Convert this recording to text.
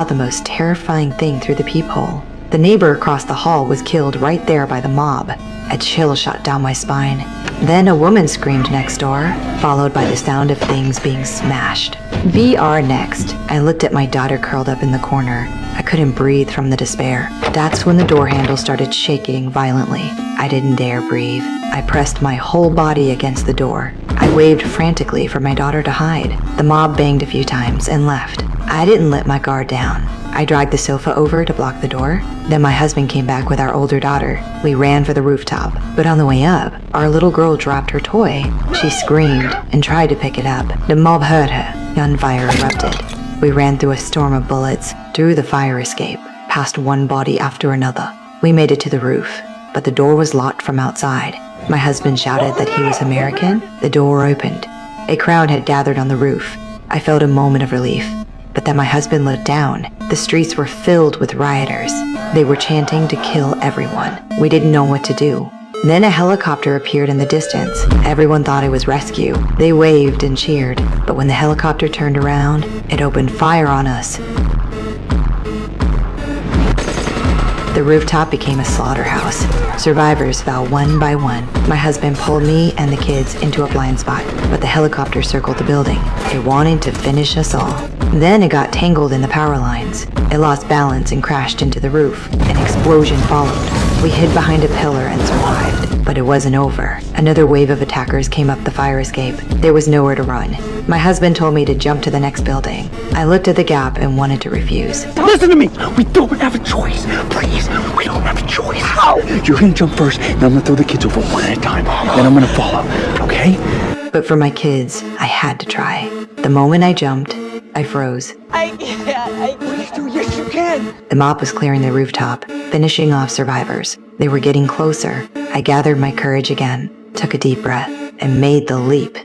The most terrifying thing through the peephole. The neighbor across the hall was killed right there by the mob. A chill shot down my spine. Then a woman screamed next door, followed by the sound of things being smashed. VR next. I looked at my daughter curled up in the corner. I couldn't breathe from the despair. That's when the door handle started shaking violently. I didn't dare breathe. I pressed my whole body against the door. I waved frantically for my daughter to hide. The mob banged a few times and left. I didn't let my guard down. I dragged the sofa over to block the door. Then my husband came back with our older daughter. We ran for the rooftop. But on the way up, our little girl dropped her toy. She screamed and tried to pick it up. The mob heard her. Gunfire erupted. We ran through a storm of bullets, through the fire escape, past one body after another. We made it to the roof, but the door was locked from outside. My husband shouted that he was American. The door opened. A crowd had gathered on the roof. I felt a moment of relief. But then my husband looked down. The streets were filled with rioters. They were chanting to kill everyone. We didn't know what to do. Then a helicopter appeared in the distance. Everyone thought it was rescue. They waved and cheered. But when the helicopter turned around, it opened fire on us. The rooftop became a slaughterhouse. Survivors fell one by one. My husband pulled me and the kids into a blind spot, but the helicopter circled the building. It wanted to finish us all. Then it got tangled in the power lines. It lost balance and crashed into the roof. An explosion followed. We hid behind a pillar and survived. But it wasn't over. Another wave of attackers came up the fire escape. There was nowhere to run. My husband told me to jump to the next building. I looked at the gap and wanted to refuse. Listen to me! We don't have a choice! Please, we don't have a choice! How? You're gonna jump first, and I'm gonna throw the kids over one at a time. Then I'm gonna follow, okay? But for my kids, I had to try. The moment I jumped, I froze. I can't. Please do, yes you can! The mob was clearing the rooftop, finishing off survivors. They were getting closer. I gathered my courage again, took a deep breath, and made the leap.